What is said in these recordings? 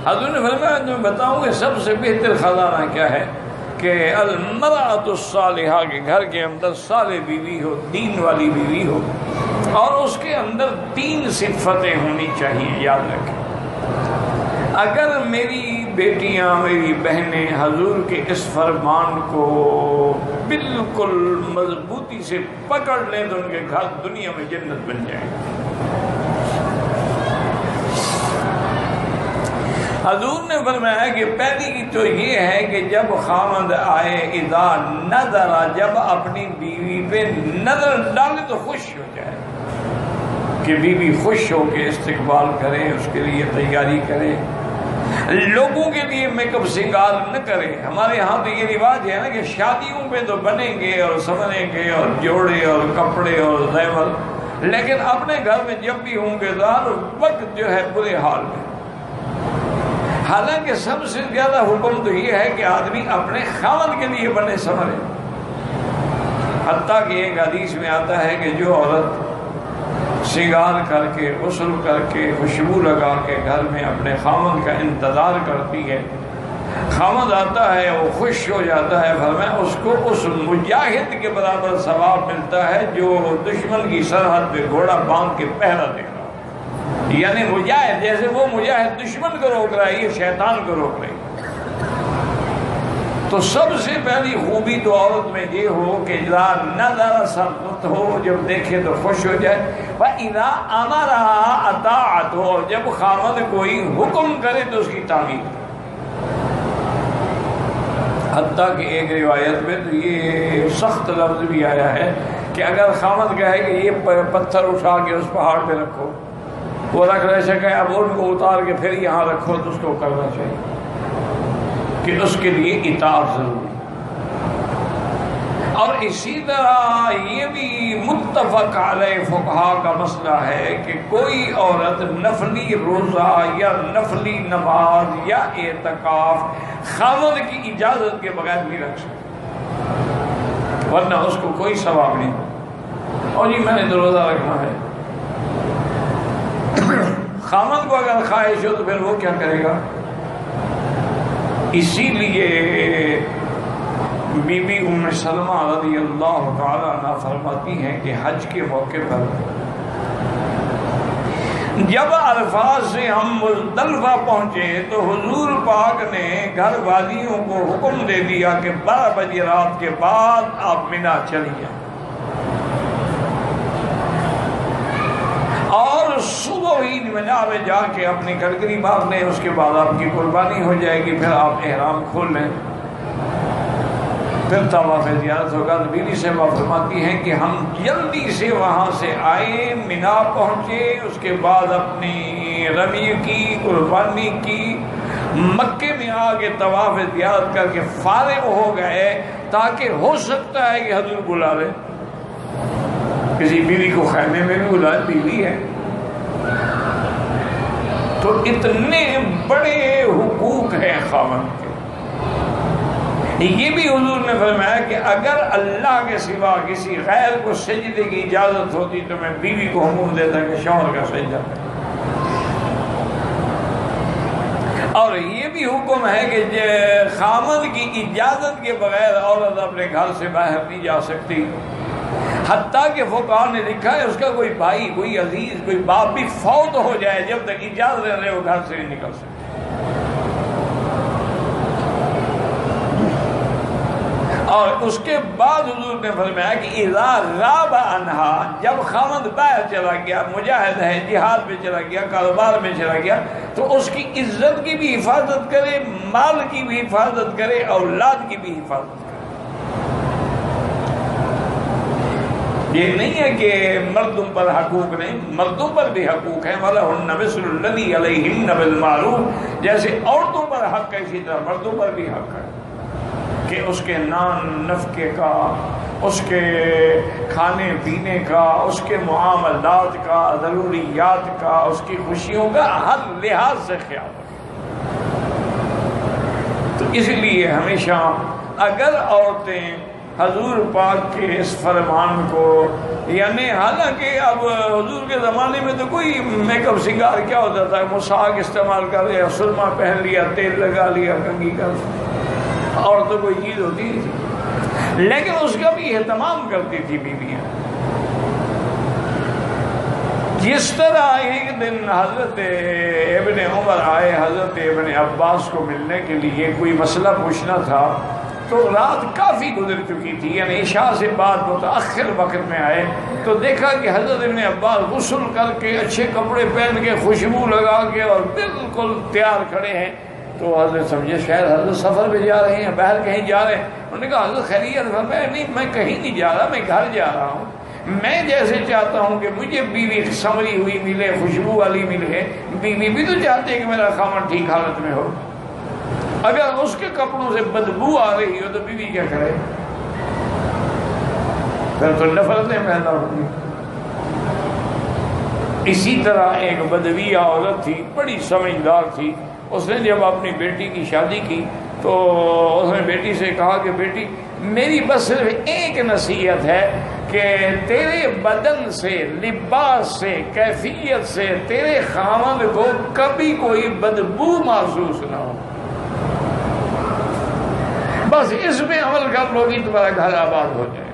حضور نے فرمایا تمہیں بتاؤں کہ سب سے بہتر خزانہ کیا ہے کہ المرأۃ الصالحہ کے گھر کے اندر صالح بیوی ہو، دین والی بیوی ہو، اور اس کے اندر 3 صفتیں ہونی چاہیے. یاد رکھیں، اگر میری بیٹیاں، میری بہنیں حضور کے اس فرمان کو بالکل مضبوطی سے پکڑ لیں تو ان کے گھر دنیا میں جنت بن جائے. حضور نے فرمایا کہ پہلی تو یہ ہے کہ جب خامد آئے، اذا نظر، جب اپنی بیوی پہ نظر ڈالے تو خوش ہو جائے، کہ بیوی خوش ہو کے استقبال کرے، اس کے لیے تیاری کرے، لوگوں کے لیے میک اپ سنگار نہ کرے. ہمارے ہاں تو یہ رواج ہے نا کہ شادیوں پہ تو بنیں گے اور سنوریں گے اور جوڑے اور کپڑے اور زیور، لیکن اپنے گھر میں جب بھی ہوں گے تو ہر وقت جو ہے برے حال میں. حالانکہ سب سے زیادہ حکم تو یہ ہے کہ آدمی اپنے خاوند کے لیے بنے سنورے. حتیٰ کہ ایک حدیث میں آتا ہے کہ جو عورت سنگار کر کے، غسل کر کے، خوشبو لگا کے گھر میں اپنے خاوند کا انتظار کرتی ہے، خاوند آتا ہے وہ خوش ہو جاتا ہے، فرمایا اس کو اس مجاہد کے برابر ثواب ملتا ہے جو دشمن کی سرحد پہ گھوڑا باندھ کے پہرا دے رہا. یعنی مجاہد، جیسے وہ مجاہد دشمن کو روک رہا ہے، یہ شیطان کو روک رہی. تو سب سے پہلی خوبی تو عورت میں یہ ہو کہ اذا نظر سرت ہو، جب دیکھے تو خوش ہو جائے. وَإِذَا أَمَرَهَا أَطَاعَتْ ہو، جب خامد کوئی حکم کرے تو اس کی تعمیل. حتیٰ کہ ایک روایت میں تو یہ سخت لفظ بھی آیا ہے کہ اگر خامد کہے کہ یہ پتھر اٹھا کے اس پہاڑ پہ رکھو، وہ رکھ رہ سکے، اب ان کو اتار کے پھر یہاں رکھو، تو اس کو کرنا چاہیے کہ اس کے لیے اطاعت ضروری. اور اسی طرح یہ بھی متفق علیہ فقہا کا مسئلہ ہے کہ کوئی عورت نفلی روزہ یا نفلی نماز یا اعتکاف خاوند کی اجازت کے بغیر نہیں رکھ سکتی، ورنہ اس کو کوئی ثواب نہیں. اور جی میں نے تو روزہ رکھنا ہے، خاوند کو اگر خواہش ہو تو پھر وہ کیا کرے گا؟ اسی لیے بی بی ام سلمہ رضی اللہ تعالی عنہ فرماتی ہیں کہ حج کے موقع پر جب عرفات سے ہم مزدلفہ پہنچے تو حضور پاک نے گھر والیوں کو حکم دے دیا کہ 12 بجے رات کے بعد آپ منا چلی جائیں، اور صبح ہی منا میں جا کے اپنی گھڑگری باندھ لیں، اس کے بعد آپ کی قربانی ہو جائے گی، پھر آپ احرام کھول لیں، پھر طواف زیارت ہوگا. بیوی سے فرماتی ہیں کہ ہم جلدی سے وہاں سے آئے، منا پہنچے، اس کے بعد اپنی رمی کی، قربانی کی، مکے میں آ کے طواف زیارت کر کے فارغ ہو گئے، تاکہ ہو سکتا ہے کہ حضور بلا لے. کسی بیوی کو خیمے میں بھی بلا، بیوی ہے تو اتنے بڑے حقوق ہیں خاوند کے. یہ بھی حضور نے فرمایا کہ اگر اللہ کے سوا کسی غیر کو سجدے کی اجازت ہوتی تو میں بیوی کو حکم دیتا کہ شوہر کا سجدہ کرے. اور یہ بھی حکم ہے کہ خاوند کی اجازت کے بغیر عورت اپنے گھر سے باہر نہیں جا سکتی. حتیٰ کہ فقہا نے لکھا ہے اس کا کوئی بھائی، کوئی عزیز، کوئی باپ بھی فوت ہو جائے، جب تک اجازت رہے وہ گھر سے نہیں نکل سکتے. اور اس کے بعد حضور نے فرمایا کہ اذا غاب عنہا، جب خاوند باہر چلا گیا، مجاہد ہے، جہاد میں چلا گیا، کاروبار میں چلا گیا، تو اس کی عزت کی بھی حفاظت کرے، مال کی بھی حفاظت کرے، اولاد کی بھی حفاظت کرے. یہ نہیں ہے کہ مردوں پر حقوق نہیں، مردوں پر بھی حقوق ہیں. وَلَهُنَّ مِثْلُ الَّذِي عَلَيْهِنَّ بِالْمَعْرُوفِ، جیسے عورتوں پر حق ہے اسی طرح مردوں پر بھی حق ہے کہ اس کے نان نفقے کا، اس کے کھانے پینے کا، اس کے معاملات کا، ضروریات کا، اس کی خوشیوں کا ہر لحاظ سے خیال رکھے. تو اس لیے ہمیشہ اگر عورتیں حضور پاک کے اس فرمان کو، یعنی حالانکہ اب حضور کے زمانے میں تو کوئی میک اپ سنگار کیا ہوتا تھا، مساق استعمال کر لیا، سرما پہن لیا، تیل لگا لیا، کنگھی کر، اور تو کوئی چیز ہوتی نہیں تھی، لیکن اس کا بھی اہتمام کرتی تھی بیویاں۔ جس طرح ایک دن حضرت ابن عمر آئے حضرت ابن عباس کو ملنے کے لیے، کوئی مسئلہ پوچھنا تھا، تو رات کافی گزر چکی تھی، یعنی عشاء سے بعد متأخر وقت میں آئے تو دیکھا کہ حضرت ابن عباس غسل کر کے اچھے کپڑے پہن کے خوشبو لگا کے اور بالکل تیار کھڑے ہیں۔ تو حضرت سمجھے شاید حضرت سفر پہ جا رہے ہیں، باہر کہیں جا رہے ہیں۔ انہوں نے کہا حضرت خیریت؟ فرمایا نہیں، میں کہیں نہیں جا رہا، میں گھر جا رہا ہوں۔ میں جیسے چاہتا ہوں کہ مجھے بیوی سنوری ہوئی ملے، خوشبو والی ملے، بیوی بھی تو چاہتے ہیں کہ میرا خاوند ٹھیک حالت میں ہو۔ اگر اس کے کپڑوں سے بدبو آ رہی ہو تو بیوی کیا کرے؟ پھر تو نفرتیں پیدا ہوگی۔ اسی طرح ایک بدوی عورت تھی، بڑی سمجھدار تھی، اس نے جب اپنی بیٹی کی شادی کی تو اس نے بیٹی سے کہا کہ بیٹی میری بس صرف ایک نصیحت ہے کہ تیرے بدن سے، لباس سے، کیفیت سے تیرے خاوند کو کبھی کوئی بدبو محسوس نہ ہو، بس اس میں عمل کر لو گی تمہارا گھر آباد ہو جائے۔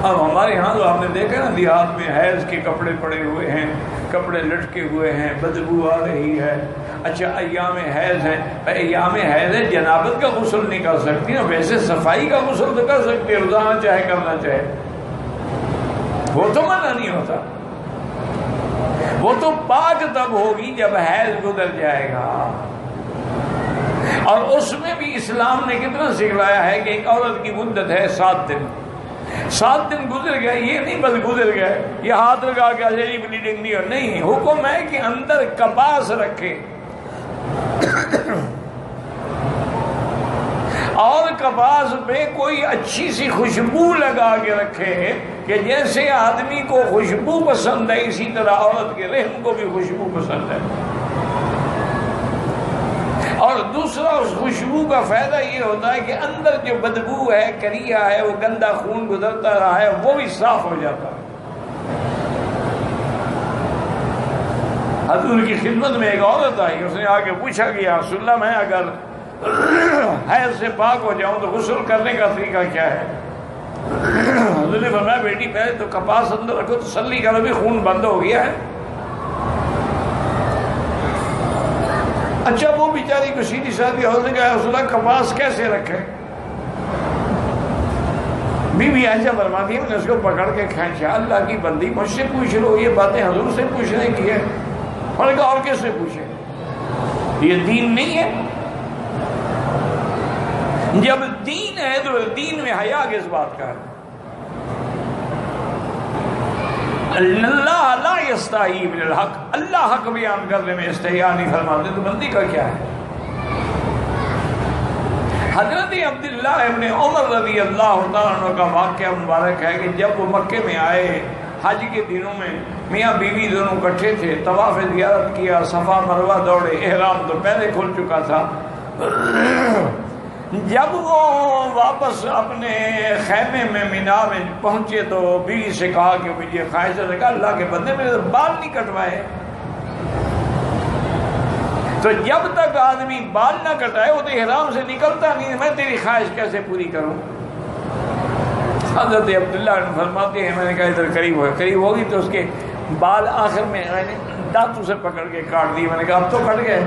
اب ہمارے ہاں تو آپ نے دیکھا نا، دیہات میں حیض کے کپڑے پڑے ہوئے ہیں، کپڑے لٹکے ہوئے ہیں، بدبو آ رہی ہے۔ اچھا ایام حیض ہے، ایام حیض ہے، جنابت کا غسل نہیں کر سکتی نا، ویسے صفائی کا غسل تو کر سکتی ہے، روزانہ چاہے کرنا چاہے، وہ تو منع نہیں ہوتا۔ وہ تو پاک تب ہوگی جب حیض گزر جائے گا۔ اور اس میں بھی اسلام نے کتنا سکھلایا ہے کہ ایک عورت کی مدت ہے 7 دن۔ 7 دن گزر گئے، یہ نہیں بس گزر گئے، یہ ہاتھ لگا کے جی بلیڈنگ نہیں ہو، نہیں، حکم ہے کہ اندر کپاس رکھے، اور کپاس پہ کوئی اچھی سی خوشبو لگا کے رکھے کہ جیسے آدمی کو خوشبو پسند ہے اسی طرح عورت کے رحم کو بھی خوشبو پسند ہے۔ اور دوسرا اس خوشبو کا فائدہ یہ ہوتا ہے کہ اندر جو بدبو ہے، کریا ہے، وہ گندا خون گزرتا رہا ہے، وہ بھی صاف ہو جاتا ہے۔ حضور کی خدمت میں ایک عورت آئی، اس نے آ کے پوچھا کہ یا رسول اللہ میں اگر حیض سے پاک ہو جاؤں تو غسل کرنے کا طریقہ کیا ہے؟ حضور نے فرمایا بیٹی پہلے تو کپاس اندر رکھو، تسلی کرو بھی خون بند ہو گیا ہے۔ اچھا وہ بیچاری کو سیدھی سادھی حضرت نے کہا رسول اللہ کپاس کیسے رکھے؟ بی بی عائشہ فرماتی ہے میں نے اس کو پکڑ کے کھینچا، اللہ کی بندی مجھ سے پوچھ لو، یہ باتیں حضور سے پوچھنے کی ہے؟ اور کہا اور کس سے پوچھے؟ یہ دین نہیں ہے؟ جب دین ہے تو دین میں حیا کس بات کا ہے؟ اللہ لا یستحی من الحق، اللہ حق بیان کرنے میں استحیا نہیں فرماتے، تو بندی کا کیا ہے؟ حضرت عبداللہ ابن عمر رضی اللہ تعالیٰ عنہ کا واقعہ مبارک ہے کہ جب وہ مکے میں آئے حج کے دنوں میں، میاں بیوی دونوں اکٹھے تھے، طواف زیارت کیا، صفا مروہ دوڑے، احرام تو پہلے کھل چکا تھا۔ جب وہ واپس اپنے خیمے میں مینا میں پہنچے تو بیوی سے کہا کہ مجھے خواہش ہے، کہا اللہ کے بندے میرے بال نہیں کٹوائے۔ تو جب تک آدمی بال نہ کٹائے وہ تو احرام سے نکلتا نہیں، میں تیری خواہش کیسے پوری کروں؟ حضرت عبداللہ فرماتے ہیں میں نے کہا ادھر قریب ہوگی تو اس کے بال آخر میں میں نے دانتوں سے پکڑ کے کاٹ دی۔ میں نے کہا اب تو کٹ گئے؟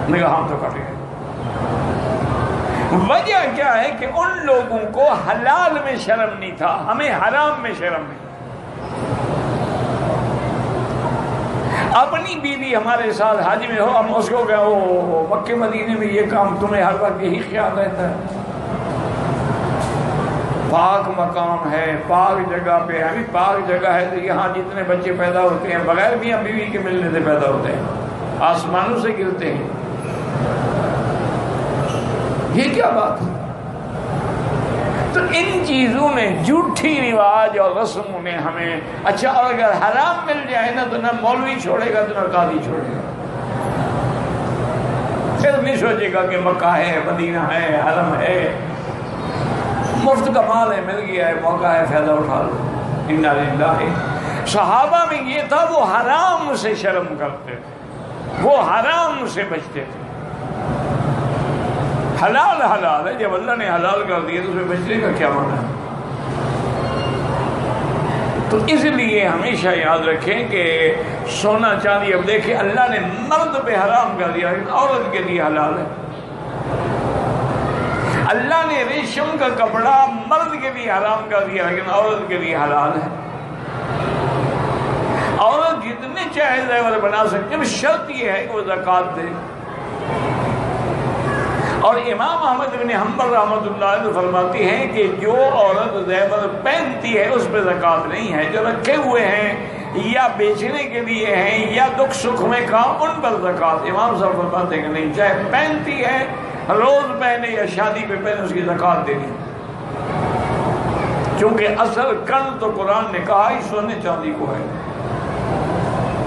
میں نے کہا ہم تو کٹ گئے۔ وجہ کیا ہے کہ ان لوگوں کو حلال میں شرم نہیں تھا، ہمیں حرام میں شرم نہیں۔ اپنی بیوی ہمارے ساتھ حج میں ہو، ہم اس کو کہ وہ مکے مدینے میں یہ کام تمہیں ہر وقت یہی خیال رہتا ہے، پاک مقام ہے، پاک جگہ پہ ہے، پاک جگہ ہے تو یہاں جتنے بچے پیدا ہوتے ہیں بغیر میاں بیوی کے ملنے سے پیدا ہوتے ہیں، آسمانوں سے گرتے ہیں، یہ کیا بات ہے؟ تو ان چیزوں نے، جھوٹی رواج اور رسموں نے ہمیں، اچھا اور اگر حرام مل جائے نا تو نہ مولوی چھوڑے گا تو نہ قاضی چھوڑے گا، پھر نہیں سوچے گا کہ مکہ ہے، مدینہ ہے، حرم ہے، مفت کا مال ہے، مل گیا ہے، موقع ہے، فائدہ اٹھا لو۔ انا للہ۔ صحابہ میں یہ تھا، وہ حرام سے شرم کرتے تھے، وہ حرام سے بچتے تھے۔ حلال حلال ہے، جب اللہ نے حلال کر دیا تو اس میں بچنے کا کیا معنی ہے؟ تو اس لیے ہمیشہ یاد رکھیں کہ سونا چاندی، اب دیکھیں اللہ نے مرد پہ حرام کر دیا، عورت کے لیے حلال ہے۔ اللہ نے ریشم کا کپڑا مرد کے لیے حرام کر دیا، لیکن عورت کے لیے حلال ہے۔ عورت جتنے چاہے زیور بنا سکتے ہیں، شرط یہ ہے کہ وہ زکوٰۃ دے۔ اور امام احمد بن حنبل رحمۃ اللہ علیہ فرماتی ہیں کہ جو عورت زیور پہنتی ہے اس پہ زکوٰۃ نہیں ہے، جو رکھے ہوئے ہیں یا بیچنے کے لیے ہیں یا دکھ سکھ میں کام، ان پر زکوٰۃ۔ امام صاحب فرماتے ہیں کہ نہیں، چاہے پہنتی ہے، روز پہنے یا شادی پہ پہنے، اس کی زکوٰۃ دینی، کیونکہ اصل کن تو قرآن نے کہا ہی سونے چاندی کو ہے۔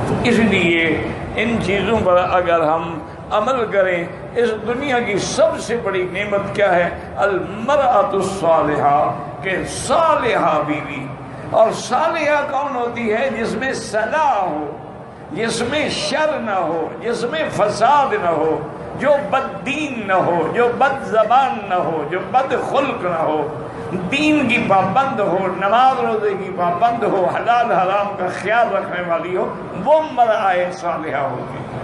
تو اس لیے ان چیزوں پر اگر ہم عمل کریں، اس دنیا کی سب سے بڑی نعمت کیا ہے؟ المرأۃ الصالحہ، کہ صالحہ بیوی۔ اور صالحہ کون ہوتی ہے؟ جس میں صلاح ہو، جس میں شر نہ ہو، جس میں فساد نہ ہو، جو بد دین نہ ہو، جو بد زبان نہ ہو، جو بد خلق نہ ہو، دین کی پابند ہو، نماز روزے کی پابند ہو، حلال حرام کا خیال رکھنے والی ہو، وہ مرأۃ صالحہ ہوگی۔